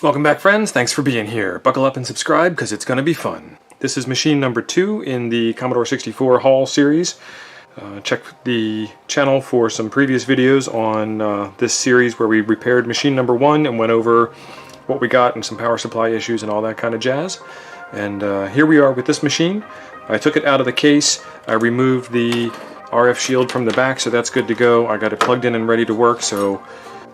Welcome back, friends. Thanks for being here. Buckle up and subscribe because it's going to be fun. This is machine number 2 in the Commodore 64 haul series. Check the channel for some previous videos on this series where we repaired machine number 1 and went over what we got and some power supply issues and all that kind of jazz. And here we are with this machine. I took it out of the case. I removed the RF shield from the back, so that's good to go. I got it plugged in and ready to work, so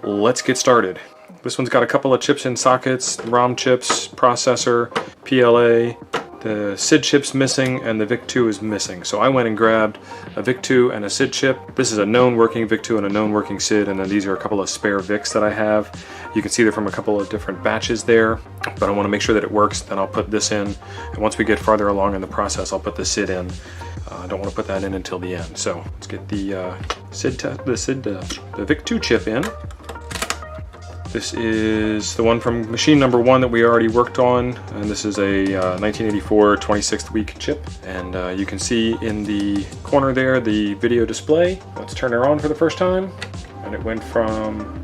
let's get started. This one's got a couple of chips in sockets, ROM chips, processor, PLA, the SID chip's missing, and the VIC-2 is missing. So I went and grabbed a VIC-2 and a SID chip. This is a known working VIC-2 and a known working SID, and then these are a couple of spare VICs that I have. You can see they're from a couple of different batches there, but I want to make sure that it works. Then I'll put this in, and once we get farther along in the process, I'll put the SID in. I don't want to put that in until the end. So let's get the VIC-2 chip in. This is the one from machine number 1 that we already worked on, and this is a 1984 26th week chip. And you can see in the corner there the video display. Let's turn her on for the first time, and it went from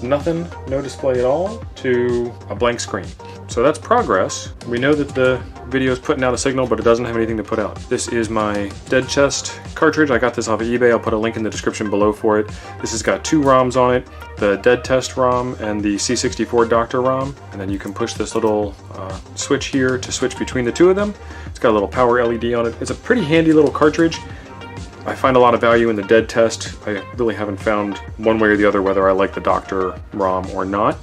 nothing, no display at all, to a blank screen. So that's progress. We know that the video is putting out a signal, but it doesn't have anything to put out. This is my dead chest cartridge. I got this off of eBay. I'll put a link in the description below for it. This has got 2 ROMs on it, the dead test ROM and the C64 Doctor ROM. And then you can push this little switch here to switch between the two of them. It's got a little power LED on it. It's a pretty handy little cartridge. I find a lot of value in the dead test. I really haven't found one way or the other whether I like the Doctor ROM or not.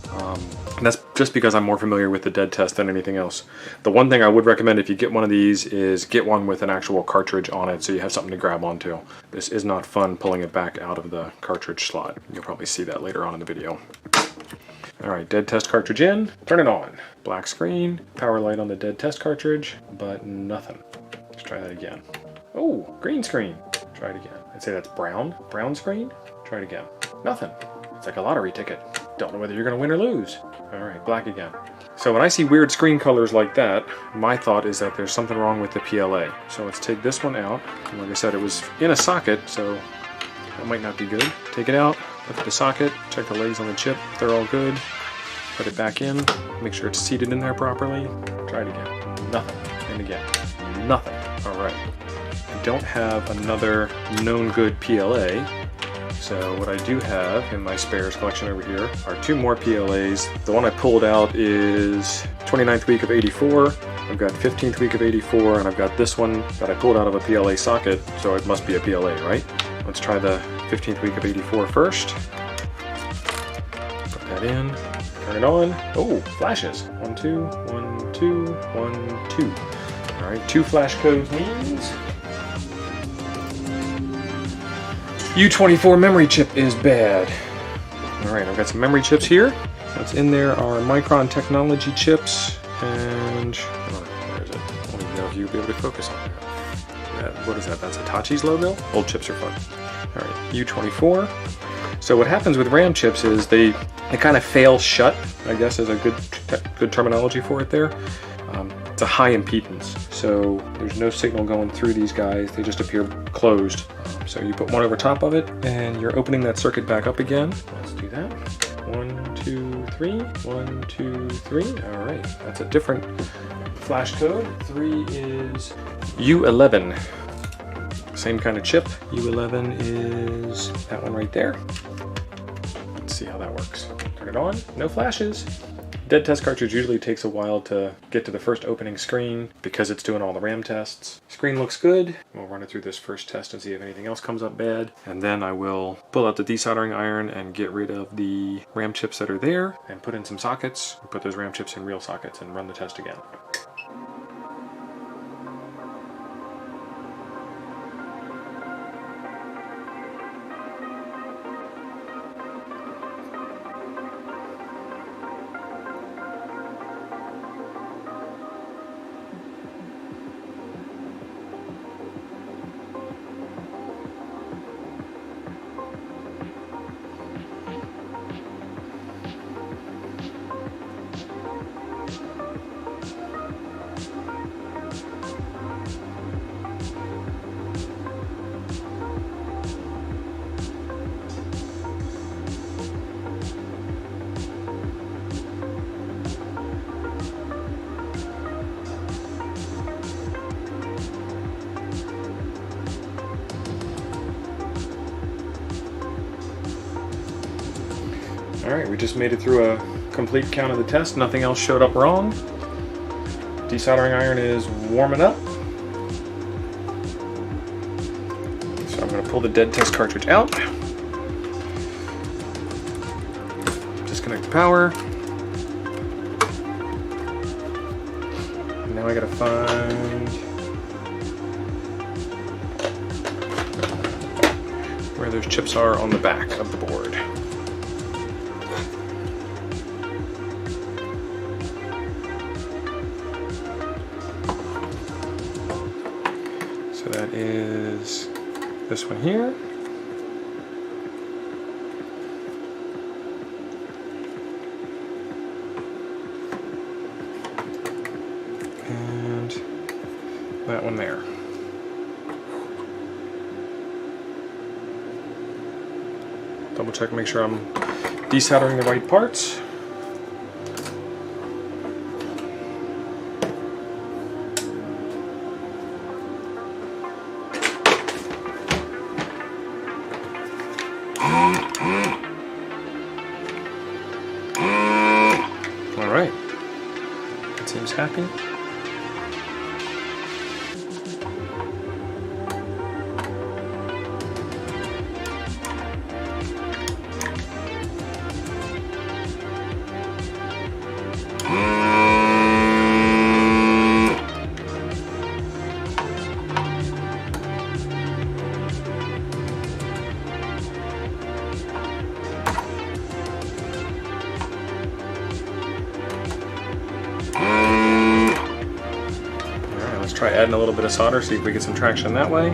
And that's just because I'm more familiar with the dead test than anything else. The one thing I would recommend if you get one of these is get one with an actual cartridge on it so you have something to grab onto. This is not fun pulling it back out of the cartridge slot. You'll probably see that later on in the video. Alright, dead test cartridge in, turn it on. Black screen, power light on the dead test cartridge, but nothing. Let's try that again. Oh, green screen. Try it again. I'd say that's brown. Brown screen. Try it again. Nothing. It's like a lottery ticket. Don't know whether you're going to win or lose. Alright, black again. So when I see weird screen colors like that, my thought is that there's something wrong with the PLA. So let's take this one out. And like I said, it was in a socket, so that might not be good. Take it out, look at the socket, check the legs on the chip. They're all good. Put it back in, make sure it's seated in there properly. Try it again. Nothing. And again. Nothing. Alright. I don't have another known good PLA. So what I do have in my spares collection over here are 2 more PLAs. The one I pulled out is 29th week of 84. I've got 15th week of 84, and I've got this one that I pulled out of a PLA socket, so it must be a PLA, right? Let's try the 15th week of 84 first. Put that in, turn it on. Oh, flashes. 1, 2, 1, 2, 1, 2. All right, 2 flash codes means U24 memory chip is bad. Alright, I've got some memory chips here. What's in there are Micron Technology chips, and where is it? I don't even know if you'll be able to focus on that. What is that? That's Hitachi's logo? Old chips are fun. Alright, U24. So what happens with RAM chips is they kind of fail shut, I guess is a good terminology for it there. It's a high impedance, so there's no signal going through these guys. They just appear closed. So you put one over top of it, and you're opening that circuit back up again. Let's do that. 1, 2, 3. 1, 2, 3. All right, that's a different flash code. 3 is U11. Same kind of chip. U11 is that one right there. Let's see how that works. Turn it on. No flashes. Dead test cartridge usually takes a while to get to the first opening screen because it's doing all the RAM tests. Screen looks good. We'll run it through this first test and see if anything else comes up bad. And then I will pull out the desoldering iron and get rid of the RAM chips that are there and put in some sockets. Put those RAM chips in real sockets and run the test again. Alright, we just made it through a complete count of the test. Nothing else showed up wrong. Desoldering iron is warming up. So I'm going to pull the dead test cartridge out. Disconnect the power. And now I got to find where those chips are on the back of the board. So that is this one here. And that one there. Double check, make sure I'm desoldering the right parts. All right, that seems happy. Try adding a little bit of solder, see if we get some traction that way.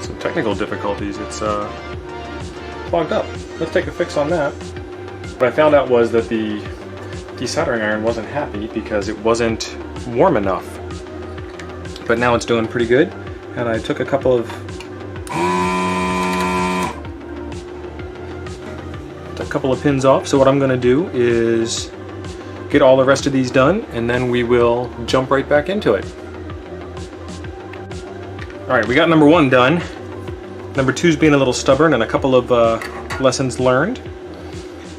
Some technical difficulties. It's clogged up. Let's take a fix on that. What I found out was that the desoldering iron wasn't happy because it wasn't warm enough. But now it's doing pretty good. And I took a couple of pins off. So what I'm going to do is get all the rest of these done, and then we will jump right back into it. Alright, we got number 1 done. Number 2's being a little stubborn, and a couple of lessons learned.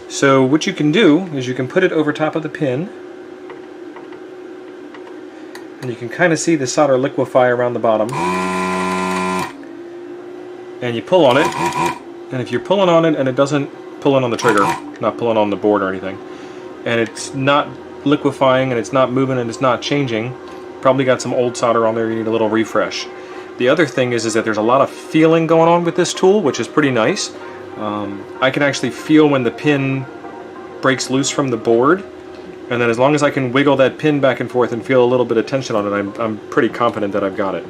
So what you can do is you can put it over top of the pin, and you can kind of see the solder liquefy around the bottom. And you pull on it, and if you're pulling on it and it doesn't pull in on the trigger, not pulling on the board or anything, and it's not liquefying and it's not moving and it's not changing, probably got some old solder on there, you need a little refresh. The other thing is that there's a lot of feeling going on with this tool, which is pretty nice. I can actually feel when the pin breaks loose from the board, and then as long as I can wiggle that pin back and forth and feel a little bit of tension on it, I'm pretty confident that I've got it.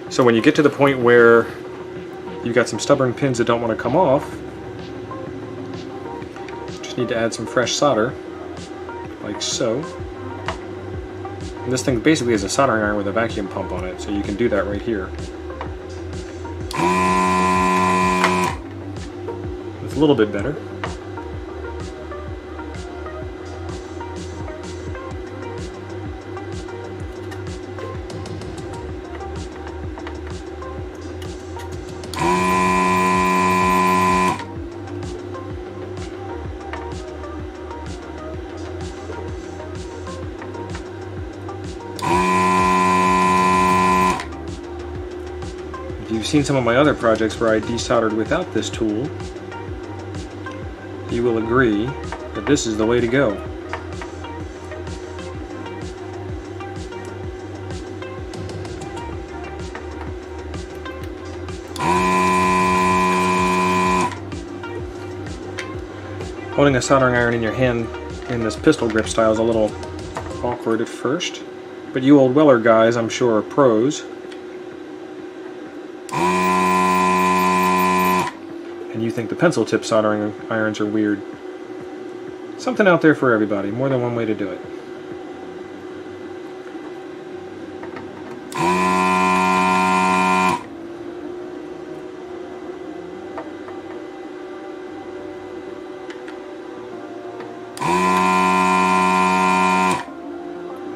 So when you get to the point where you've got some stubborn pins that don't want to come off, just need to add some fresh solder, like so. And this thing basically is a soldering iron with a vacuum pump on it, so you can do that right here. It's a little bit better. If you've seen some of my other projects where I desoldered without this tool, you will agree that this is the way to go. Holding a soldering iron in your hand in this pistol grip style is a little awkward at first, but you old Weller guys, I'm sure, are pros. And you think the pencil tip soldering irons are weird. Something out there for everybody, more than one way to do it.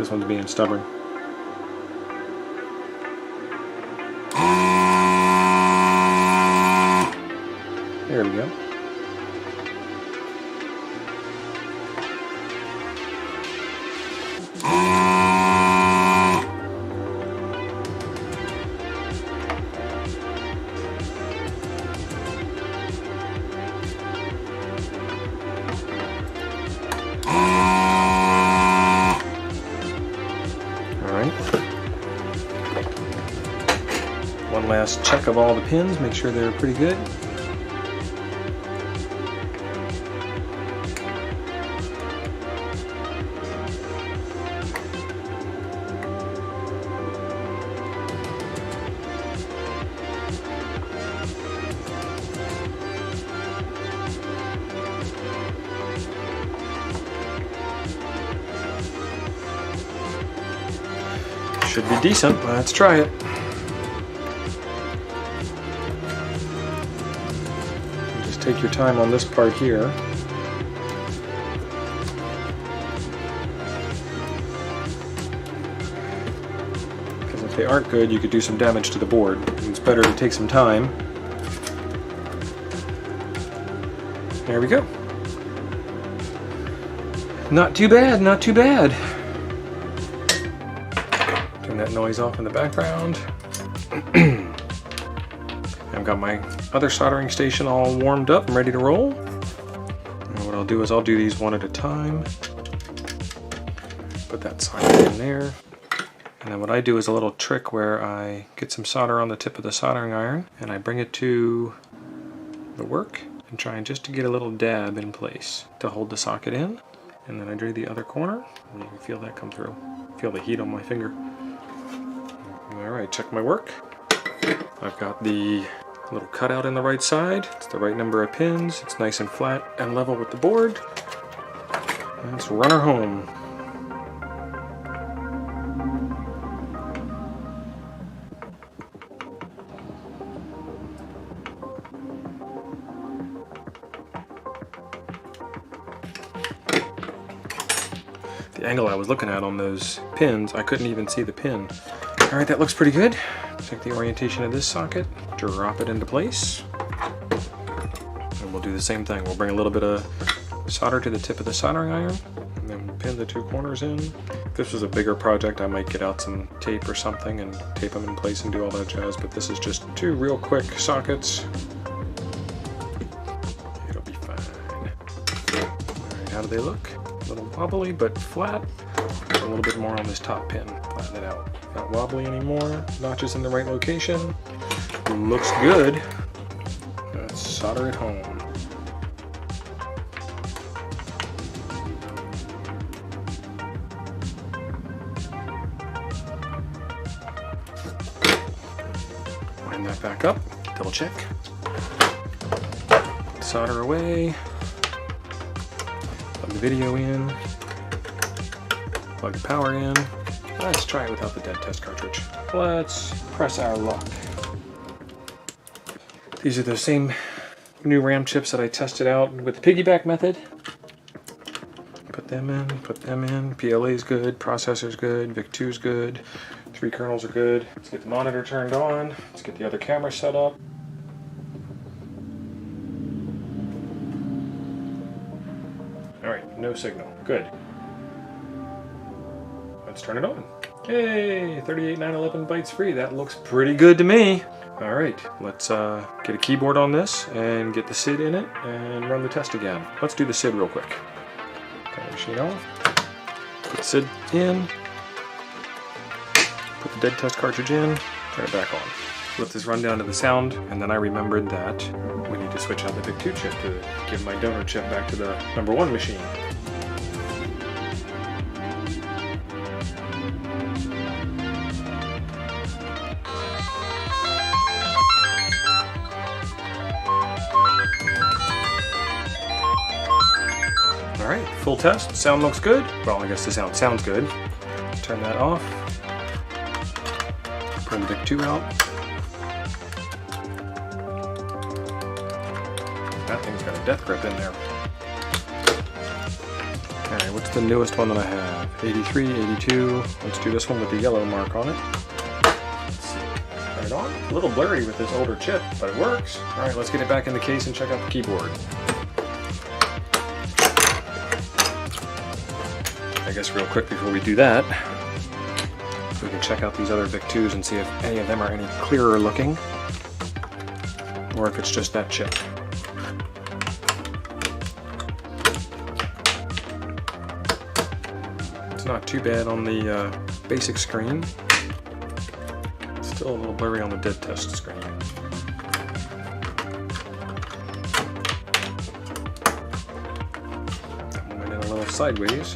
this one's being stubborn. There we go. One last check of all the pins, make sure they're pretty good. Should be decent. Let's try it. Just take your time on this part here. Because if they aren't good, you could do some damage to the board. It's better to take some time. There we go. Not too bad, not too bad. Turn that noise off in the background. I've got my other soldering station all warmed up and ready to roll. And what I'll do is I'll do these one at a time. Put that solder in there. And then what I do is a little trick where I get some solder on the tip of the soldering iron and I bring it to the work and try and just to get a little dab in place to hold the socket in. And then I do the other corner and you can feel that come through. Feel the heat on my finger. Alright, check my work. I've got the little cutout in the right side. It's the right number of pins. It's nice and flat and level with the board. Let's run her home. The angle I was looking at on those pins, I couldn't even see the pin. Alright, that looks pretty good. Take the orientation of this socket, drop it into place, and we'll do the same thing. We'll bring a little bit of solder to the tip of the soldering iron, and then pin the two corners in. If this was a bigger project, I might get out some tape or something and tape them in place and do all that jazz, but this is just two real quick sockets. It'll be fine. Alright, how do they look? A little wobbly, but flat. A little bit more on this top pin. Flatten it out. Not wobbly anymore. Notches in the right location. Looks good. Let's solder it home. Line that back up. Double check. Solder away. Plug the video in. Plug the power in. Let's try it without the dead test cartridge. Let's press our luck. These are the same new RAM chips that I tested out with the piggyback method. Put them in, put them in. PLA is good, processor's good, VIC2 is good, 3 kernels are good. Let's get the monitor turned on. Let's get the other camera set up. Alright, no signal. Good. Let's turn it on. Yay! 38911 bytes free. That looks pretty good to me. Alright, let's get a keyboard on this and get the SID in it and run the test again. Let's do the SID real quick. Turn the machine off. Put the SID in. Put the dead test cartridge in. Turn it back on. Let this run down to the sound, and then I remembered that we need to switch out the VIC2 chip to give my donor chip back to the #1 machine. Alright, full test. Sound looks good. Well, I guess the sound sounds good. Let's turn that off. Pull the VIC2 out. That thing's got a death grip in there. Alright, what's the newest one that I have? 83, 82. Let's do this one with the yellow mark on it. Let's see. Turn it on. A little blurry with this older chip, but it works. Alright, let's get it back in the case and check out the keyboard. I guess real quick before we do that, we can check out these other VIC-2s and see if any of them are any clearer looking, or if it's just that chip. It's not too bad on the basic screen. It's still a little blurry on the dead test screen. That one went in a little sideways.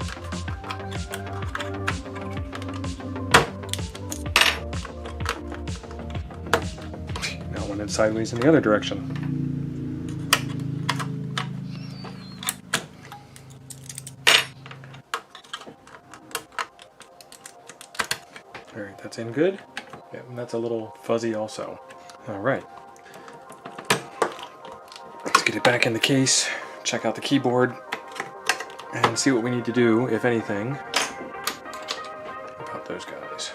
Now went in sideways in the other direction. Alright, that's in good. Yeah, and that's a little fuzzy also. Alright. Let's get it back in the case, check out the keyboard, and see what we need to do, if anything, about those guys.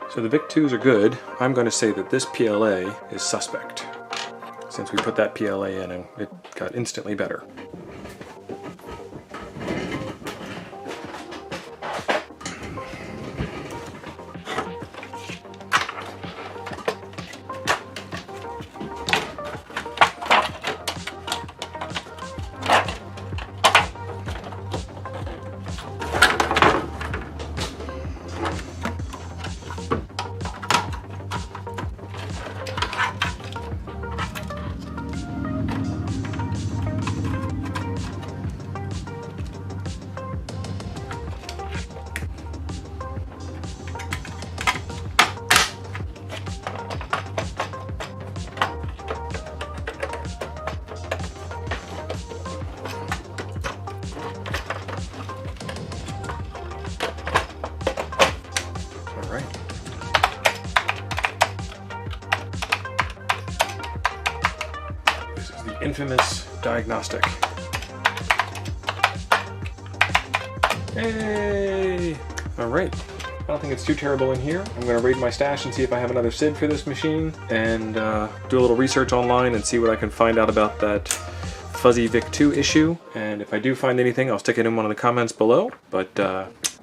So the VIC-2s are good. I'm going to say that this PLA is suspect. Since we put that PLA in, and it got instantly better. This is the infamous diagnostic. Hey! Alright. I don't think it's too terrible in here. I'm going to raid my stash and see if I have another SID for this machine, and do a little research online and see what I can find out about that fuzzy VIC-2 issue. And if I do find anything, I'll stick it in one of the comments below. But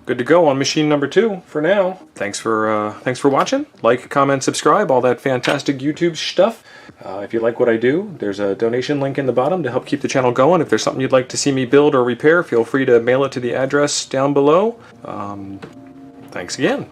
good to go on machine number 2 for now. Thanks for watching. Like, comment, subscribe, all that fantastic YouTube stuff. If you like what I do, there's a donation link in the bottom to help keep the channel going. If there's something you'd like to see me build or repair, feel free to mail it to the address down below. Thanks again.